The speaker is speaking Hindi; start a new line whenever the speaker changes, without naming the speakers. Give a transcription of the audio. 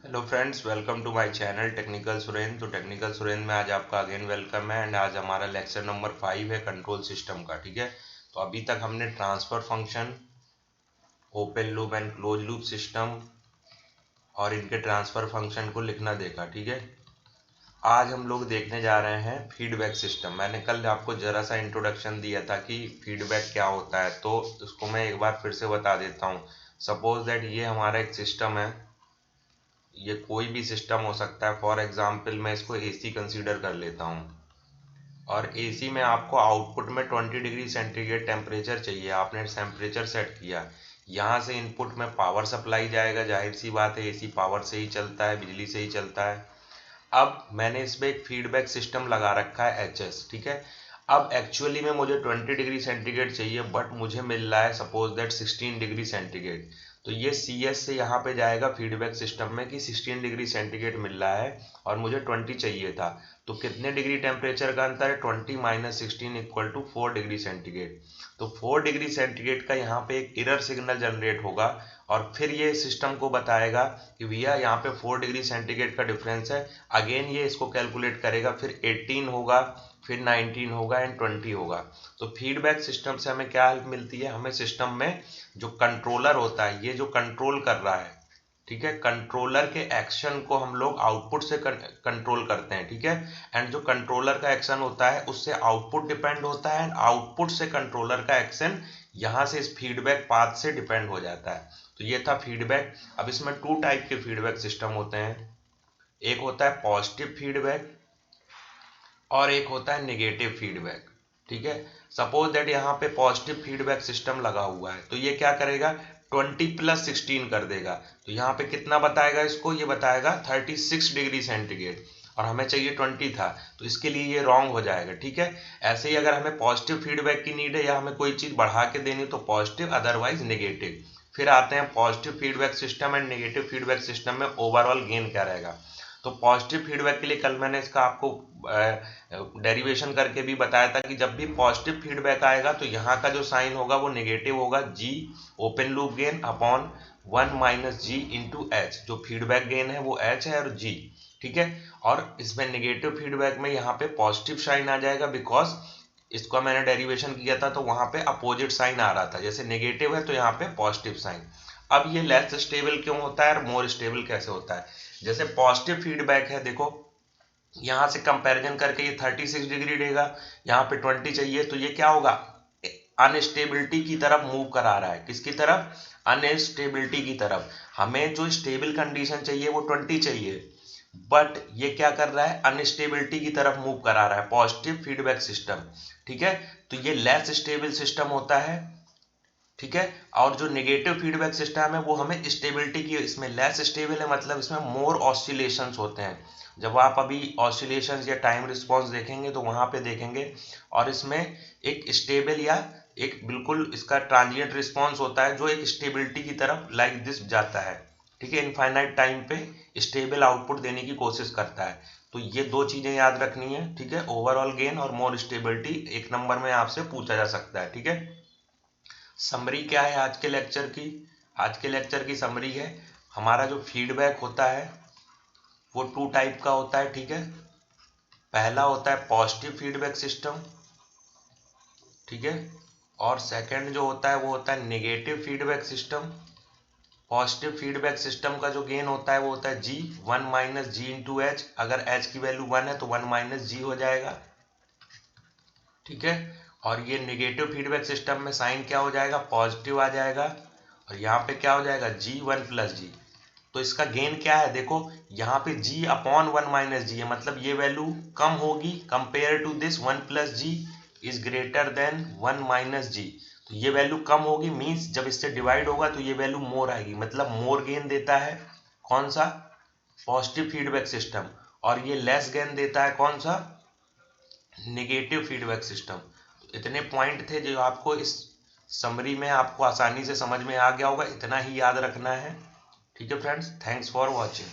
Hello friends, welcome to my channel technical Surendra. तो टेक्निकल सुरेंद्र में आज आपका अगेन वेलकम है एंड आज हमारा लेक्चर नंबर 5 है कंट्रोल सिस्टम का। ठीक है, तो अभी तक हमने transfer function, open loop and close loop system और इनके ट्रांसफर फंक्शन को लिखना देखा। ठीक है, आज हम लोग देखने जा रहे हैं फीडबैक सिस्टम। मैंने कल आपको जरा सा इंट्रोडक्शन दिया था कि फीडबैक क्या होता है, तो उसको मैं एक बार फिर से बता देता हूँ। सपोज दैट ये हमारा एक सिस्टम है, ये कोई भी सिस्टम हो सकता है। फॉर एग्जाम्पल मैं इसको एसी कंसीडर कर लेता हूँ और एसी में आपको आउटपुट में 20 डिग्री सेंटीग्रेड टेम्परेचर चाहिए। आपने टेम्परेचर सेट किया, यहाँ से इनपुट में पावर सप्लाई जाएगा। जाहिर सी बात है, एसी पावर से ही चलता है, बिजली से ही चलता है। अब मैंने इसमें एक फीडबैक सिस्टम लगा रखा है एचएस। ठीक है, अब एक्चुअली में मुझे 20 डिग्री सेंटीग्रेड चाहिए बट मुझे मिल रहा है सपोज दैट 16 डिग्री सेंटीग्रेड। तो ये सी एस से यहाँ पे जाएगा फीडबैक सिस्टम में कि 16 डिग्री सेंटीग्रेड मिल रहा है और मुझे 20 चाहिए था। तो कितने डिग्री टेम्परेचर का अंतर है? 20 minus 16 equal to 4 degree centigrade. तो 4 डिग्री सेंटीग्रेड का यहाँ पे एक एरर सिग्नल जनरेट होगा और फिर ये सिस्टम को बताएगा कि भैया यहाँ पे 4 डिग्री सेंटीग्रेड का डिफरेंस है। अगेन ये इसको कैलकुलेट करेगा, फिर 18 होगा, फिर 19 होगा एंड 20 होगा। तो फीडबैक सिस्टम से हमें क्या हेल्प मिलती है? हमें सिस्टम में जो कंट्रोलर होता है, ये जो कंट्रोल कर रहा है, ठीक है, कंट्रोलर के एक्शन को हम लोग आउटपुट से कंट्रोल करते हैं। ठीक है, एंड जो कंट्रोलर का एक्शन होता है उससे आउटपुट डिपेंड होता है एंड आउटपुट से कंट्रोलर का एक्शन यहाँ से इस फीडबैक पाथ से डिपेंड हो जाता है। तो ये था फीडबैक। अब इसमें 2 टाइप के फीडबैक सिस्टम होते हैं। एक होता है पॉजिटिव फीडबैक और एक होता है नेगेटिव फीडबैक। ठीक है, सपोज दैट यहाँ पे पॉजिटिव फीडबैक सिस्टम लगा हुआ है, तो ये क्या करेगा? 20 प्लस 16 कर देगा। तो यहाँ पे कितना बताएगा इसको? ये बताएगा 36 डिग्री सेंटीग्रेड और हमें चाहिए 20 था, तो इसके लिए ये रॉन्ग हो जाएगा। ठीक है, ऐसे ही अगर हमें पॉजिटिव फीडबैक की नीड है या हमें कोई चीज़ बढ़ा के देनी तो पॉजिटिव, अदरवाइज नेगेटिव। फिर आते हैं positive feedback system and negative feedback system में ओवरऑल गेन क्या रहेगा। तो पॉजिटिव फीडबैक के लिए कल मैंने इसका आपको डेरिवेशन करके भी बताया था कि जब भी पॉजिटिव फीडबैक आएगा तो यहाँ का जो साइन होगा वो नेगेटिव होगा, G open loop gain upon 1 minus G into H. जो फीडबैक गेन है वो एच है और जी। ठीक है, और इसमें नेगेटिव फीडबैक में यहाँ पे पॉजिटिव साइन आ जाएगा बिकॉज इसका मैंने डेरिवेशन किया था तो वहां पे अपोजिट साइन आ रहा था। जैसे नेगेटिव है तो यहाँ पे पॉजिटिव साइन। अब ये लेस स्टेबल क्यों होता है और मोर स्टेबल कैसे होता है? जैसे पॉजिटिव फीडबैक है, देखो यहां से कंपैरिजन करके ये 36 डिग्री देगा, यहाँ पे 20 चाहिए, तो ये क्या होगा? अनस्टेबिलिटी की तरफ मूव करा रहा है। किसकी तरफ? अनस्टेबिलिटी की तरफ। हमें जो स्टेबल कंडीशन चाहिए वो 20 चाहिए, बट ये क्या कर रहा है? अनस्टेबिलिटी की तरफ मूव करा रहा है, पॉजिटिव फीडबैक सिस्टम। ठीक है, तो ये लेस स्टेबल सिस्टम होता है। ठीक है, और जो नेगेटिव फीडबैक सिस्टम है वो हमें स्टेबिलिटी की, इसमें लेस स्टेबल है मतलब इसमें मोर ऑसिलेशंस होते हैं। जब आप अभी ऑसिलेशंस या टाइम रिस्पॉन्स देखेंगे तो वहां पे देखेंगे, और इसमें एक स्टेबल या एक बिल्कुल इसका ट्रांजिएंट रिस्पॉन्स होता है जो एक स्टेबिलिटी की तरफ लाइक दिस जाता है। ठीक है, इनफाइनाइट टाइम पे स्टेबल आउटपुट देने की कोशिश करता है। तो ये दो चीजें याद रखनी है। ठीक है, ओवरऑल गेन और मोर स्टेबिलिटी एक नंबर में आपसे पूछा जा सकता है। ठीक है, समरी क्या है आज के लेक्चर की? आज के लेक्चर की समरी है, हमारा जो फीडबैक होता है वो 2 टाइप का होता है। ठीक है, पहला होता है पॉजिटिव फीडबैक सिस्टम, ठीक है, और सेकंड जो होता है वो होता है negative feedback system. Positive feedback system का जो गेन होता है वो होता है जी 1 माइनस जी इंटू एच। अगर एच की वैल्यू 1 है तो 1 माइनस जी हो जाएगा। ठीक है, और ये नेगेटिव फीडबैक सिस्टम में साइन क्या हो जाएगा? पॉजिटिव आ जाएगा, और यहाँ पे क्या हो जाएगा? जी 1 प्लस जी। तो इसका गेन क्या है? देखो यहाँ पे g अपॉन 1 माइनस जी है, मतलब ये वैल्यू कम होगी compare to this 1 plus G is greater than 1 minus G. तो ये वैल्यू कम होगी, मीन्स जब इससे डिवाइड होगा तो ये वैल्यू मोर आएगी, मतलब मोर गेन देता है कौन सा? Positive feedback system. और ये लेस गेन देता है कौन सा? Negative feedback system. तो इतने पॉइंट थे जो आपको इस समरी में आपको आसानी से समझ में आ गया होगा, इतना ही याद रखना है। ठीक है फ्रेंड्स, थैंक्स फॉर वॉचिंग।